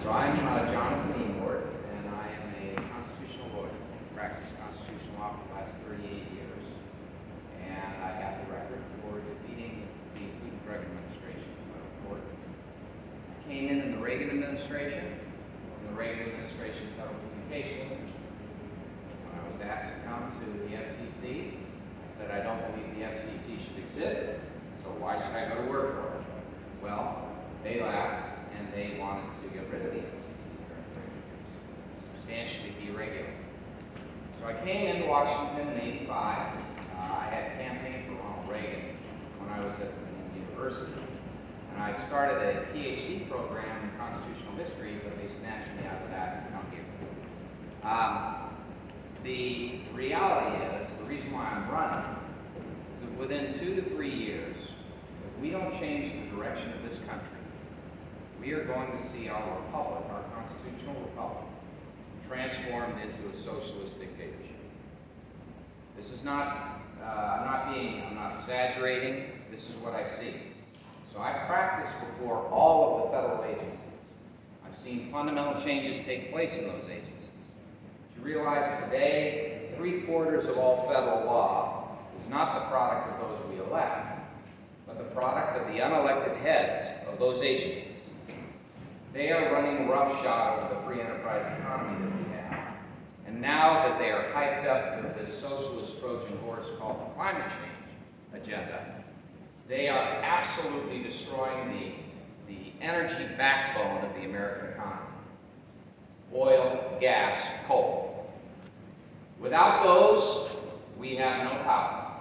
So I'm Jonathan Emord, and I am a constitutional lawyer. I've practiced constitutional law for the last 38 years, and I have the record for defeating the Food and Drug Administration in federal court. I came in the Reagan administration, from the Reagan administration Federal Communications Commission. When I was asked to come to the FCC, I said I don't believe the FCC should exist, so why should I go to work for it? Well, they laughed, and they wanted to get rid of the FCC, substantially deregulate. So I came into Washington in '85. I had campaigned for Ronald Reagan when I was at the university, and I started a PhD program in constitutional history, but they snatched me out of that to come here. The reality is, the reason why I'm running is that within 2 to 3 years, if we don't change the direction of this country, we are going to see our republic, our constitutional republic, transformed into a socialist dictatorship. This is not, I'm not exaggerating, this is what I see. So I practiced before all of the federal agencies. I've seen fundamental changes take place in those agencies. You realize today, 3/4 of all federal law is not the product of those we elect, but the product of the unelected heads of those agencies. They are running roughshod over the free enterprise economy that we have. And now that they are hyped up with this socialist Trojan horse called the climate change agenda, they are absolutely destroying the energy backbone of the American economy. Oil, gas, coal. Without those, we have no power.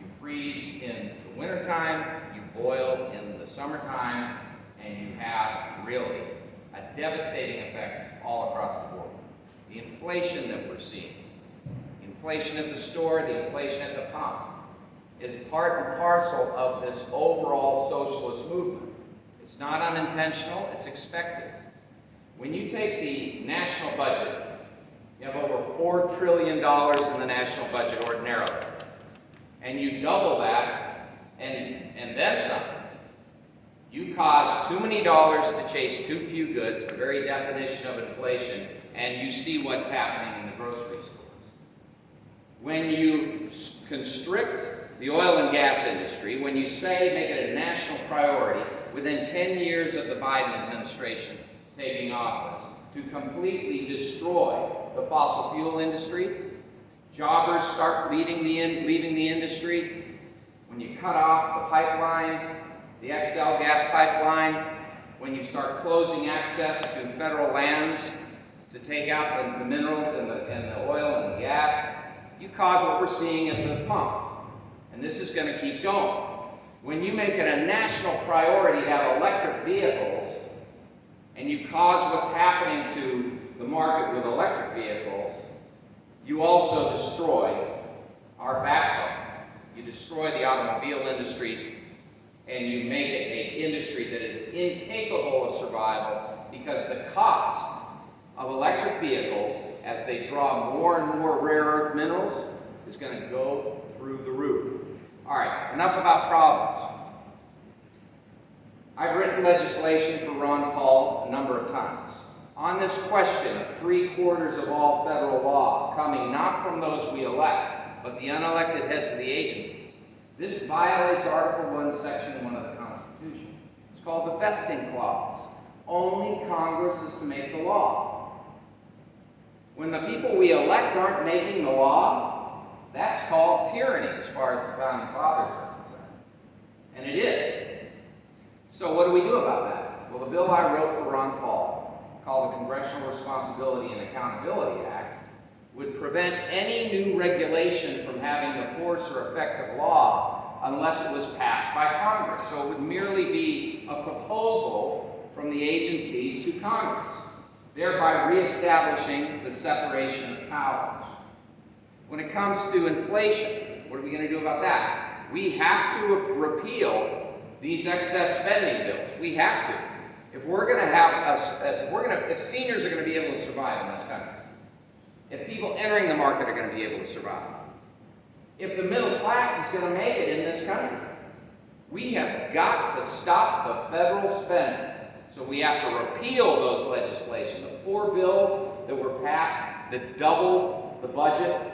You freeze in the wintertime, you boil in the summertime, and you have really a devastating effect all across the board. The inflation that we're seeing, inflation at the store, the inflation at the pump, is part and parcel of this overall socialist movement. It's not unintentional, it's expected. When you take the national budget, you have over $4 trillion in the national budget ordinarily, and you double that and then some. You cause too many dollars to chase too few goods, the very definition of inflation, and you see what's happening in the grocery stores. When you constrict the oil and gas industry, when you say make it a national priority within 10 years of the Biden administration taking office to completely destroy the fossil fuel industry, jobbers start leaving the industry. When you cut off the pipeline, the XL gas pipeline, when you start closing access to federal lands to take out the minerals and the oil and the gas, you cause what we're seeing at the pump. And this is going to keep going. When you make it a national priority to have electric vehicles, and you cause what's happening to the market with electric vehicles, you also destroy our backbone. You destroy the automobile industry, and you make it an industry that is incapable of survival because the cost of electric vehicles, as they draw more and more rare earth minerals, is going to go through the roof. All right, enough about problems. I've written legislation for Ron Paul a number of times on this question of 3/4 of all federal law coming not from those we elect, but the unelected heads of the agencies. This violates Article 1, Section 1 of the Constitution. It's called the vesting clause. Only Congress is to make the law. When the people we elect aren't making the law, that's called tyranny as far as the Founding Fathers are concerned. And it is. So what do we do about that? Well, the bill I wrote for Ron Paul, called the Congressional Responsibility and Accountability Act, would prevent any new regulation from having the force or effect of law unless it was passed by Congress. So it would merely be a proposal from the agencies to Congress, thereby reestablishing the separation of powers. When it comes to inflation, what are we going to do about that? We have to repeal these excess spending bills. We have to. If we're going to have if seniors are going to be able to survive in this country, if people entering the market are going to be able to survive, if the middle class is going to make it in this country, we have got to stop the federal spending So we have to repeal those legislation. The 4 bills that were passed that doubled the budget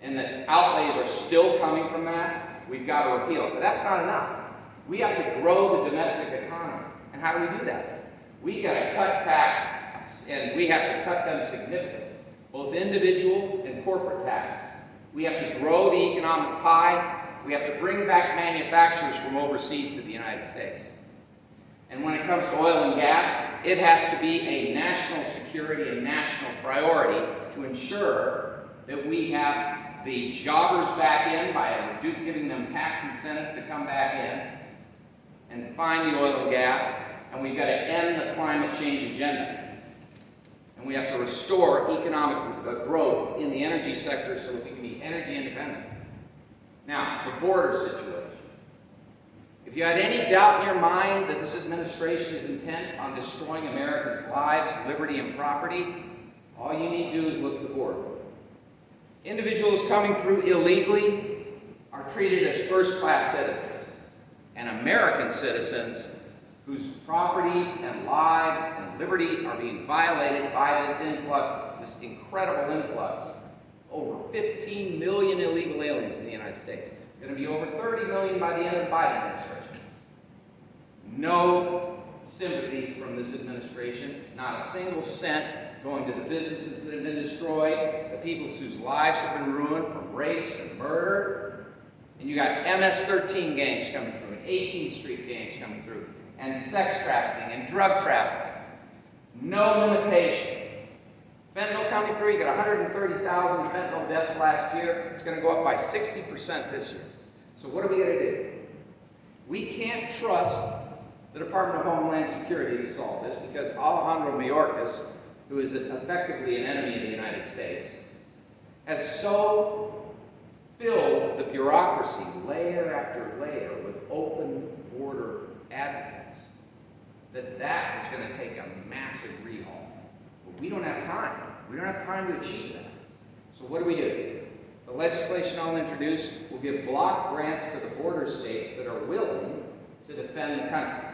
and the outlays are still coming from that, we've got to repeal it. But that's not enough. We have to grow the domestic economy. And how do we do that? We got to cut taxes, and we have to cut them significantly, both individual and corporate taxes. We have to grow the economic pie. We have to bring back manufacturers from overseas to the United States. And when it comes to oil and gas, it has to be a national security and national priority to ensure that we have the jobbers back in by giving them tax incentives to come back in and find the oil and gas. And we've got to end the climate change agenda. And we have to restore economic growth in the energy sector so that we can be energy independent. Now, the border situation. If you had any doubt in your mind that this administration is intent on destroying Americans' lives, liberty, and property, all you need to do is look at the border. Individuals coming through illegally are treated as first-class citizens, and American citizens whose properties and lives and liberty are being violated by this influx, this incredible influx. Over 15 million illegal aliens in the United States. Going to be over 30 million by the end of the Biden administration. No sympathy from this administration. Not a single cent going to the businesses that have been destroyed, the people whose lives have been ruined from rapes and murder. And you got MS-13 gangs coming through, and 18th Street gangs coming through, and sex trafficking and drug trafficking. No limitation. Fentanyl coming through, you got 130,000 fentanyl deaths last year. It's going to go up by 60% this year. So what are we going to do? We can't trust the Department of Homeland Security to solve this because Alejandro Mayorkas, who is effectively an enemy of the United States, has so filled the bureaucracy layer after layer with open border advocates that that is going to take a massive rehaul. But we don't have time. We don't have time to achieve that. So what do? The legislation I'll introduce will give block grants to the border states that are willing to defend the country.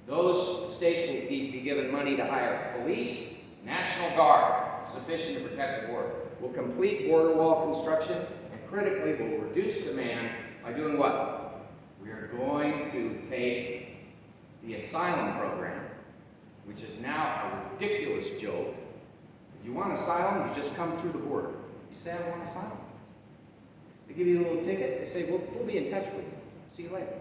Those states will be given money to hire police, National Guard, sufficient to protect the border. We'll complete border wall construction, and critically, we'll reduce demand by doing what? We are going to take the asylum program, which is now a ridiculous joke. If you want asylum, you just come through the border. You say, I want asylum. They give you a little ticket. They say, we'll be in touch with you. See you later.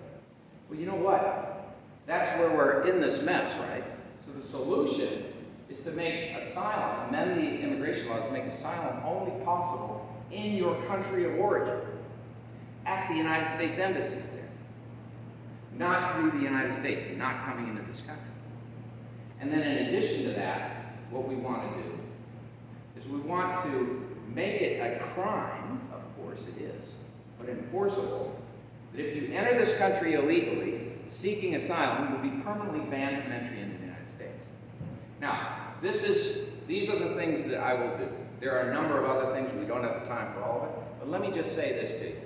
Well, you know what? That's where we're in this mess, right? So the solution is to make asylum, amend the immigration laws to make asylum only possible in your country of origin, at the United States embassies there. Not through the United States, and not coming into this country. And then in addition to that, what we want to do is we want to make it a crime, of course it is, but enforceable, that if you enter this country illegally, seeking asylum will be permanently banned from entry into the United States. Now, these are the things that I will do. There are a number of other things. We don't have the time for all of it. But let me just say this to you.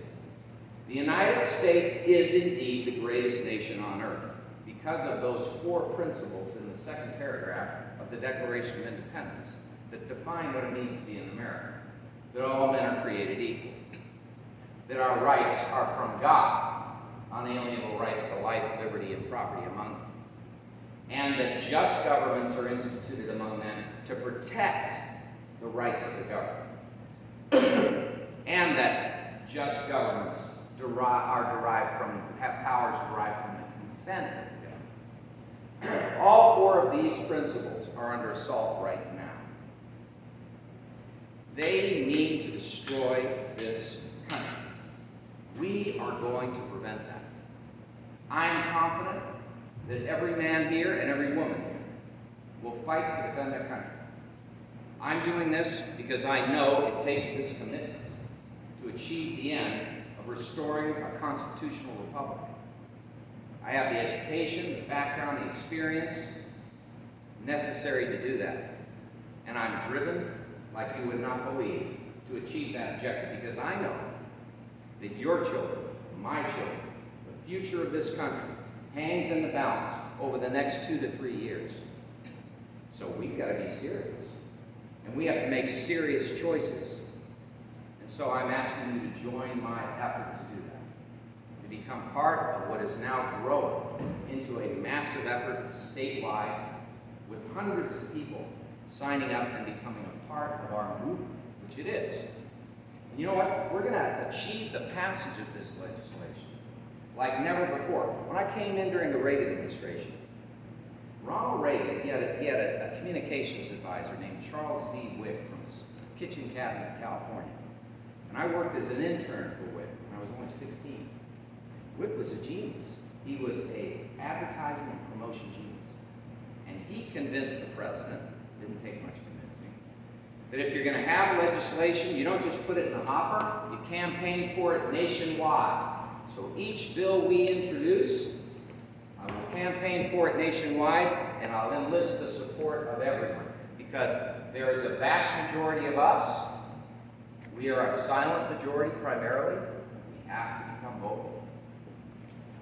The United States is indeed the greatest nation on earth because of those 4 principles in the second paragraph of the Declaration of Independence that define what it means to be an American. That all men are created equal. That our rights are from God, unalienable rights to life, liberty, and property among them. And that just governments are instituted among them to protect the rights of the government. And that just governments have powers derived from the consent of the government. All 4 of these principles are under assault right now. They mean to destroy this country. We are going to prevent that. I am confident that every man here and every woman here will fight to defend their country. I'm doing this because I know it takes this commitment to achieve the end of restoring a constitutional republic. I have the education, the background, the experience necessary to do that. And I'm driven, like you would not believe, to achieve that objective because I know that your children, my children, the future of this country hangs in the balance over the next 2 to 3 years. So we've got to be serious. And we have to make serious choices. And so I'm asking you to join my effort to do that, to become part of what is now growing into a massive effort statewide with hundreds of people signing up and becoming a part of our movement, which it is. And you know what? We're going to achieve the passage of this legislation like never before. When I came in during the Reagan administration, Ronald Reagan, he had a communications advisor named Charles D. Wick from his kitchen cabinet in California. And I worked as an intern for Wick when I was only 16. Wick was a genius. He was an advertising and promotion genius. And he convinced the president, didn't take much convincing, that if you're going to have legislation, you don't just put it in the hopper, you campaign for it nationwide. So each bill we introduce, I will campaign for it nationwide, and I'll enlist the support of everyone. Because there is a vast majority of us. We are a silent majority primarily. We have to become vocal.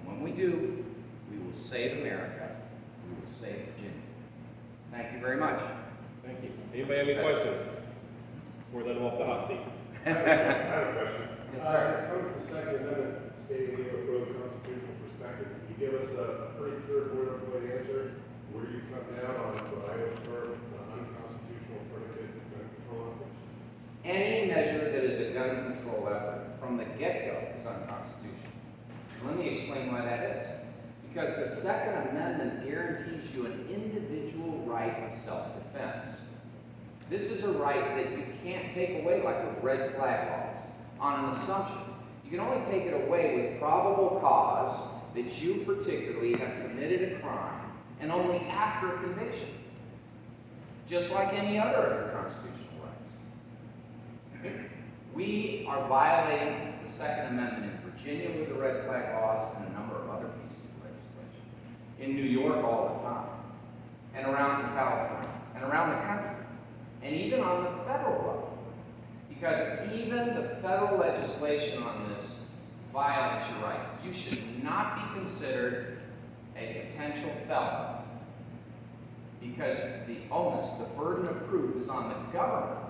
And when we do, we will save America. We will save Virginia. Thank you very much. Thank you. Anybody have any questions before they go off the hot seat? I have a question. Yes, sir. When it comes to the Second Amendment, stating we have a broad constitutional perspective, can you give us a pretty clear boilerplate answer where you come down on what I have termed unconstitutional predicate gun control efforts? Any measure that is a gun control effort from the get-go is unconstitutional. Let me explain why that is. Because the Second Amendment guarantees you an individual right of self-defense. This is a right that you can't take away like with red flag laws on an assumption. You can only take it away with probable cause that you particularly have committed a crime, and only after conviction. Just like any other of your constitutional rights. We are violating the Second Amendment in Virginia with the red flag laws and a number of other pieces of legislation. In New York all the time, and around in California, and around the country, and even on the federal level. Because even the federal legislation on this violates your right. You should not be considered a potential felon because the onus, the burden of proof is on the government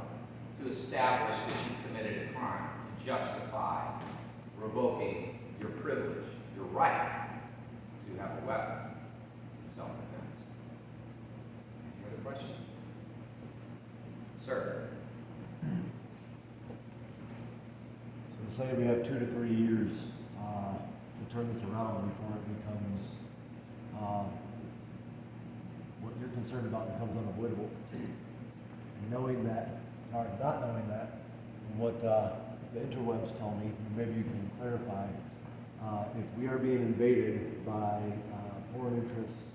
to establish that you committed a crime, to justify revoking your privilege, your right to have a weapon in self-defense. Any other questions? Sir. So say we have 2 to 3 years to turn this around before it becomes, what you're concerned about becomes unavoidable. And knowing that, or not knowing that, from what the interwebs tell me, and maybe you can clarify, if we are being invaded by foreign interests,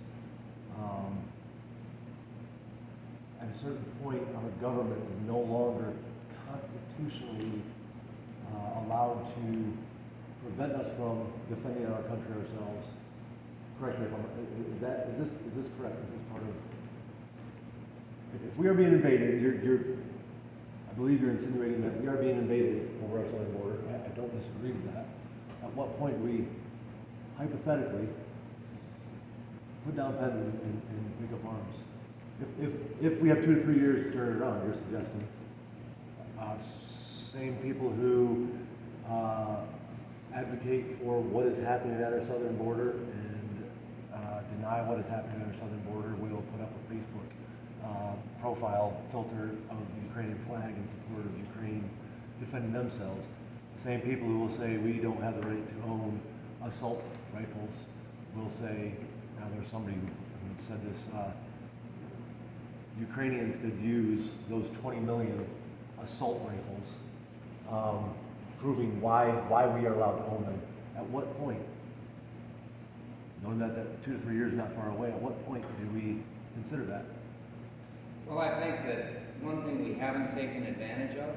at a certain point, our government is no longer constitutionally allowed to prevent us from defending our country ourselves. Correct me if I'm. Is this correct? Is this part of? If we are being invaded, I believe you're insinuating that we are being invaded over our southern border. I don't disagree with that. At what point we, hypothetically, put down pens and pick up arms? If we have 2 to 3 years to turn it around, you're suggesting, same people who advocate for what is happening at our southern border and deny what is happening at our southern border will put up a Facebook profile filter of the Ukrainian flag in support of Ukraine defending themselves. The same people who will say we don't have the right to own assault rifles will say, now there's somebody who said this, Ukrainians could use those 20 million assault rifles, proving why we are allowed to own them. At what point, knowing that 2 to 3 years is not far away, at what point do we consider that? Well, I think that one thing we haven't taken advantage of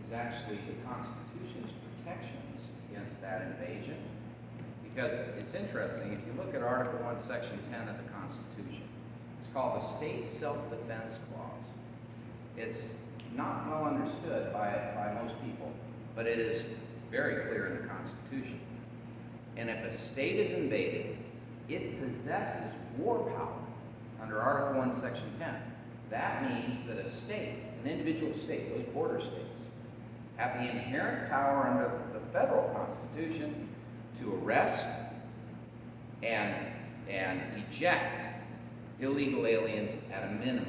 is actually the Constitution's protections against that invasion. Because it's interesting, if you look at Article 1, Section 10 of the Constitution, it's called the State Self-Defense Clause. It's not well understood by most people, but it is very clear in the Constitution. And if a state is invaded it possesses war power under Article 1, Section 10. That means that a state, an individual state, those border states, have the inherent power under the federal Constitution to arrest and eject illegal aliens at a minimum.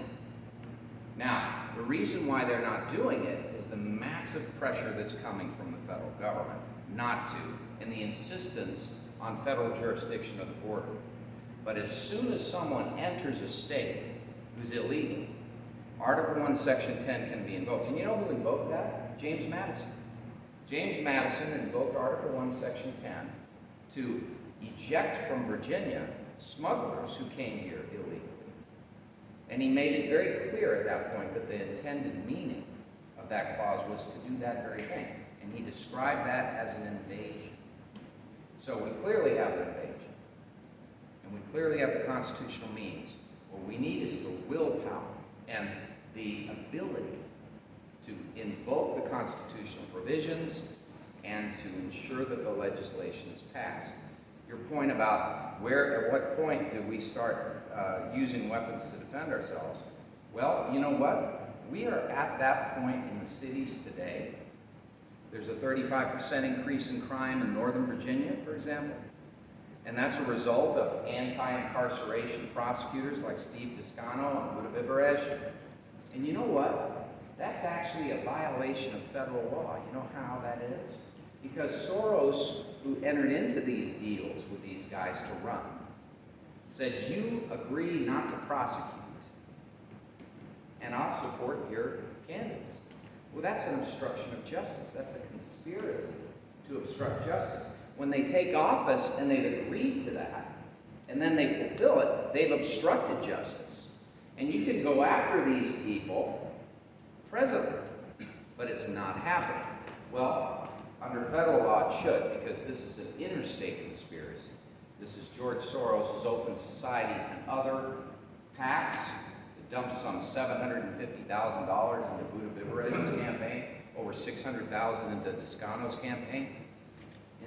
Now, the reason why they're not doing it is the massive pressure that's coming from the federal government not to, and the insistence on federal jurisdiction of the border. But as soon as someone enters a state who's illegal, Article 1, Section 10 can be invoked. And you know who invoked that? James Madison. James Madison invoked Article 1, Section 10 to eject from Virginia smugglers who came here illegally. And he made it very clear at that point that the intended meaning of that clause was to do that very thing. And he described that as an invasion. So we clearly have an invasion. And we clearly have the constitutional means. What we need is the willpower and the ability to invoke the constitutional provisions and to ensure that the legislation is passed. Your point about at what point do we start using weapons to defend ourselves? Well, you know what? We are at that point in the cities today. There's a 35% increase in crime in Northern Virginia, for example. And that's a result of anti-incarceration prosecutors like Steve Toscano and Buda Vivarez. And you know what? That's actually a violation of federal law. You know how that is? Because Soros, who entered into these deals with these guys to run, said, you agree not to prosecute, and I'll support your candidates. Well, that's an obstruction of justice. That's a conspiracy to obstruct justice. When they take office and they've agreed to that, and then they fulfill it, they've obstructed justice. And you can go after these people presently, but it's not happening. Well, under federal law it should, because this is an interstate conspiracy. This is George Soros' Open Society and other PACs that dumped some $750,000 into Buda Vivarez's campaign, over $600,000 into Toscano's campaign.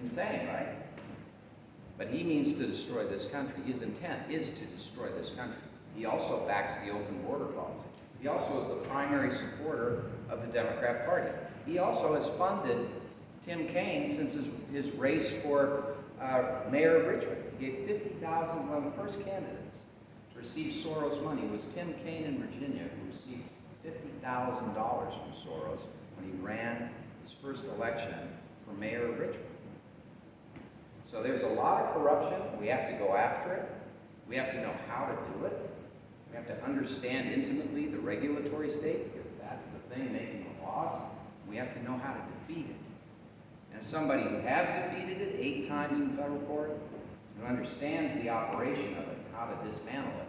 Insane, right? But he means to destroy this country. His intent is to destroy this country. He also backs the open border policy. He also is the primary supporter of the Democrat Party. He also has funded Tim Kaine since his race for mayor of Richmond. He gave $50,000. One of the first candidates to receive Soros money was Tim Kaine in Virginia, who received $50,000 from Soros when he ran his first election for mayor of Richmond. So there's a lot of corruption. We have to go after it. We have to know how to do it. We have to understand intimately the regulatory state, because that's the thing making the laws. We have to know how to defeat it. And somebody who has defeated it 8 times in federal court, who understands the operation of it, how to dismantle it,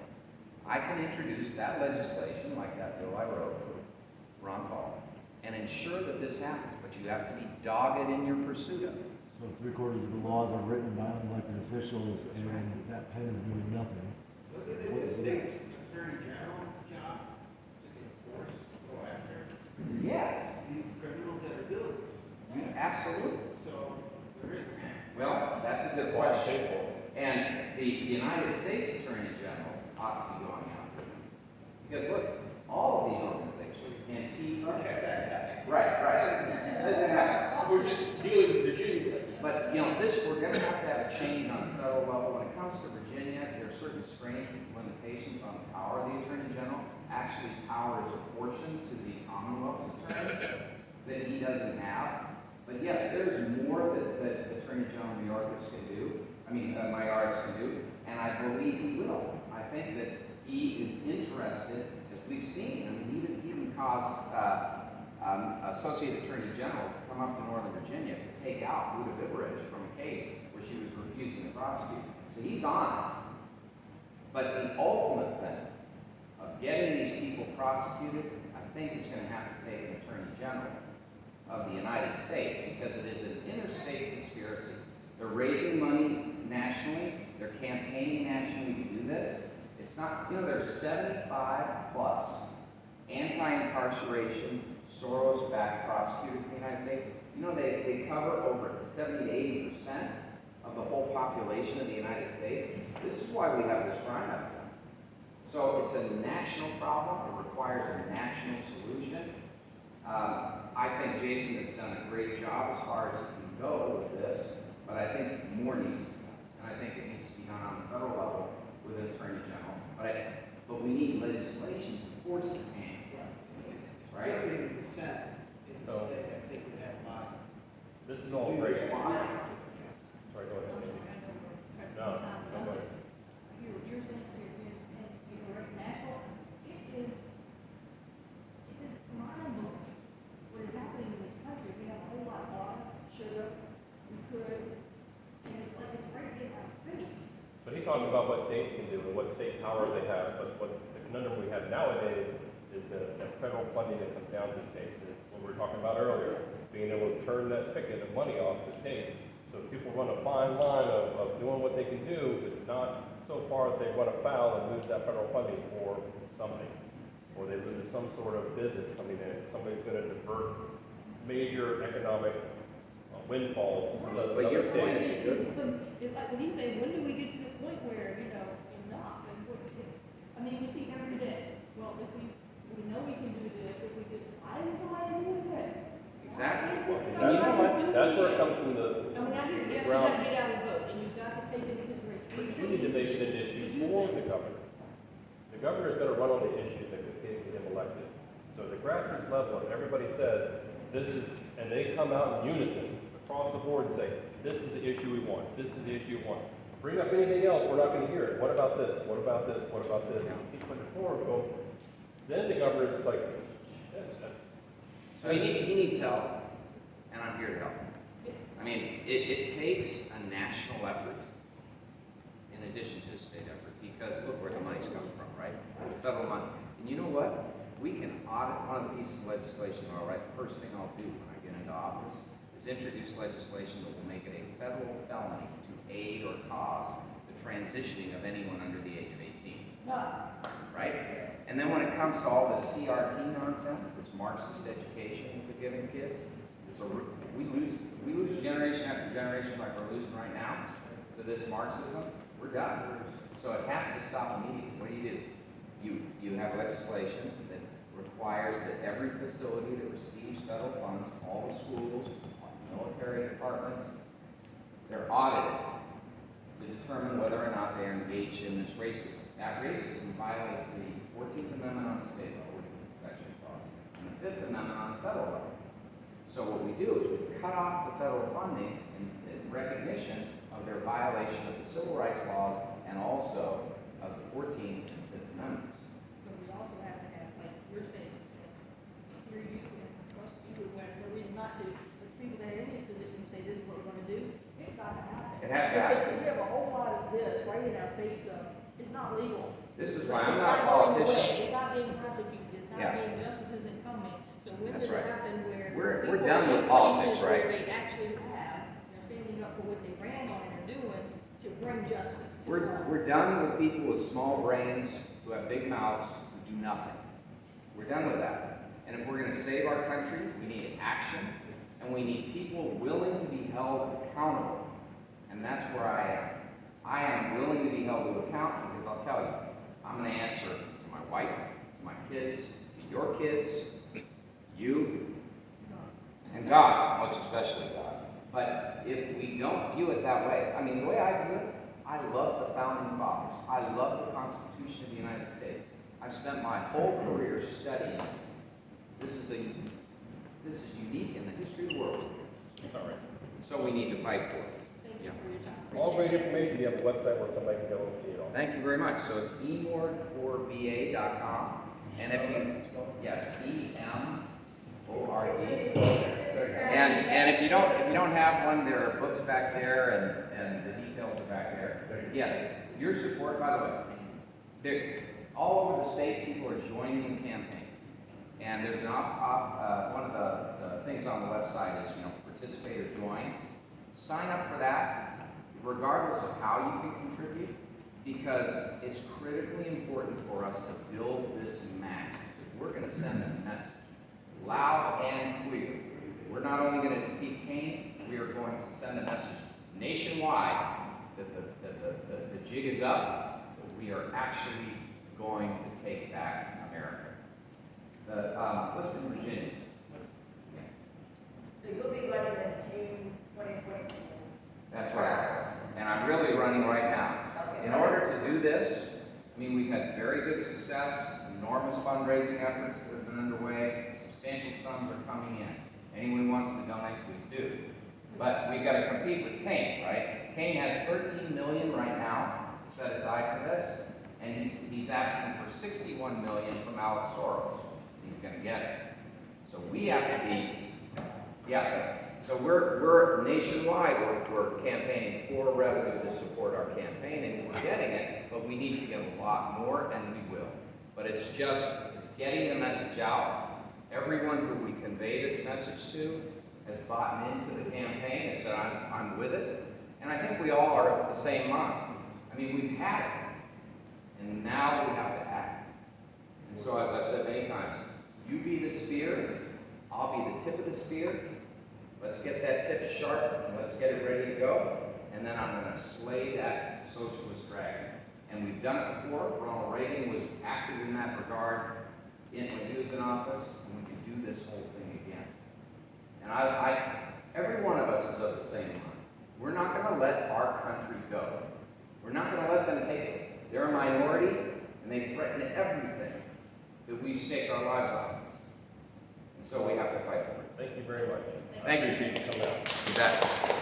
I can introduce that legislation, like that bill I wrote for Ron Paul, and ensure that this happens. But you have to be dogged in your pursuit of it. So 3/4 of the laws are written by unelected officials, and that pen is doing nothing. Wasn't it the state's attorney general's job to enforce, go after Yes, these criminals that are doing this? absolutely. So there is. Well, that's a good question. And the United States Attorney General ought to be going after them. Because look, all of these organizations, Antifa, right. We're just dealing with Virginia right now. But, you know, we're going to have a change on the federal level. When it comes to Virginia, there are certain strange limitations on the power of the Attorney General. Actually, power is apportioned to the Commonwealth's attorneys that he doesn't have. But yes, there's more that Attorney General Mayorkas can do. Mayorkas can do, and I believe he will. I think that he is interested, as we've seen. He even caused Associate Attorney General to come up to Northern Virginia to take out Buda Vivarez from a case where she was refusing to prosecute. So he's on it. But the ultimate thing of getting these people prosecuted, I think is going to have to take an Attorney General of the United States, because it is an interstate conspiracy. They're raising money nationally. They're campaigning nationally to do this. It's not, there's 75 plus anti-incarceration Soros-backed prosecutors in the United States. They cover over 70 to 80% of the whole population of the United States. This is why we have this crime epidemic. So it's a national problem. It requires a national solution. I think Jason has done a great job as far as he can go with this, but I think more needs to be done. And I think it needs to be done on the federal level with an attorney general. But we need legislation to force his hand, right? Getting the Senate, in the So- state, I think would have a lot. This is all great. Yeah. Sorry, go ahead. No, no, go ahead. You're saying, you're national, it is mind-blowing what is happening in this country. We have a whole lot of water, sugar, we could, and it's like it's right in our face. But he talks about what states can do and what state powers they have, but what the conundrum we have nowadays is the federal funding that comes down to states. And it's what we were talking about earlier, being able to turn that spigot of money off to states. So people run a fine line of doing what they can do, but not so far that they run afoul and lose that federal funding for something. Or they lose some sort of business coming in. Somebody's gonna divert major economic windfalls to some other But your point states. It's like when you say, when do we get to the point where, enough, and what we see every day, well, if we know we can do this, if we just, why isn't somebody doing it? Exactly. Why isn't That's, somebody doing that's where it it? comes from the I hear, yes, you ground. gotta get out and vote, and you've got to take into consideration. But you need to make it an issue for the governor. The governor's gonna run on the issues that could get him elected. So the grassroots level, if everybody says, this is, and they come out in unison across the board and say, this is the issue we want, this is the issue we want. Bring up anything else, we're not gonna hear it. What about this? What about this? What about this? And keep putting it forward, go. Then the governor's just like, shit, that's. So he needs help, and I'm here to help. I mean, it takes a national effort in addition to a state effort, because look where the money's coming from, right? The federal money. And you know what? We can audit one of the pieces of legislation, all right, the first thing I'll do when I get into office is introduce legislation that will make it a federal felony to aid or cause the transitioning of anyone under the age of 18. Right? And then when it comes to all this CRT nonsense, this Marxist education we're giving kids, we lose generation after generation like we're losing right now to this Marxism. We're done. So it has to stop immediately. What do? You have legislation that requires that every facility that receives federal funds, all the schools, military departments, they're audited to determine whether or not they are engaged in this racism. That racism violates the 14th Amendment on the state level, protection clause, and the 5th Amendment on the federal level. So what we do is we cut off the federal funding in recognition of their violation of the civil rights laws and also of the 14th and 5th Amendments. But we also have to have, like you're saying, hear you and trust you, or whatever, no reason not to. But people that are in these positions say, this is what we're gonna do, it's not gonna happen. It has to happen. Because we have a whole lot of this right in our face of, it's not legal. This is why I'm It's not a going away. politician. It's not being prosecuted, it's not Yeah. being, justice isn't coming. So when That's does it right. happen where? We're people done are with in politics, places right? Where they actually have, they're standing up for what they ran on and are doing to bring justice to the We're done with people with small brains who have big mouths who do nothing. We're done with that. And if we're going to save our country, we need action, and we need people willing to be held accountable. And that's where I am. I am willing to be held to account because I'll tell you, I'm going to answer to my wife, to my kids, to your kids, you, and God, most especially God. But if we don't view it that way, I mean, the way I view it, I love the Founding Fathers. I love the Constitution of the United States. I've spent my whole career studying. This is unique in the history of the world. It's all right. So we need to fight for it. Thank you for your time. All great Appreciate it. information. You have a website where somebody can go and see it all. Thank you very much. So it's emord4va.com. And if you, yes, EMORD. And if you don't have one, there are books back there and the details are back there. Yes, your support, by the way, all over the state, people are joining the campaign. And there's one of the things on the website is, participate or join. Sign up for that, regardless of how you can contribute, because it's critically important for us to build this mass. We're going to send a message, loud and clear. We're not only going to defeat Cain, we are going to send a message nationwide that the jig is up, that we are actually going to take back America. Clifton, Virginia. So you'll be running in June 2024? That's right. And I'm really running right now. Okay. In order to do this, I mean, we've had very good success, enormous fundraising efforts that have been underway, substantial sums are coming in. Anyone who wants to donate, please do. But we've got to compete with Kane, right? Kane has 13 million right now set aside for this, and he's asking for 61 million from Alex Soros. He's going to get it. So we have to be, yeah. So we're nationwide. We're campaigning for revenue to support our campaign, and we're getting it. But we need to get a lot more, and we will. But it's getting the message out. Everyone who we convey this message to has bought into the campaign and said, I'm with it. And I think we all are of the same mind. I mean, we've had it, and now we have to act. And so, as I've said many times, you be the spear, I'll be the tip of the spear. Let's get that tip sharp, and let's get it ready to go. And then I'm going to slay that socialist dragon. And we've done it before. Ronald Reagan was active in that regard when he was in office, and we can do this whole thing again. And every one of us is of the same mind. We're not going to let our country go. We're not going to let them take it. They're a minority, and they threaten everything that we stake our lives on. And so we have to fight for it. Thank you very much. Thank you, Chief. Come out. You bet.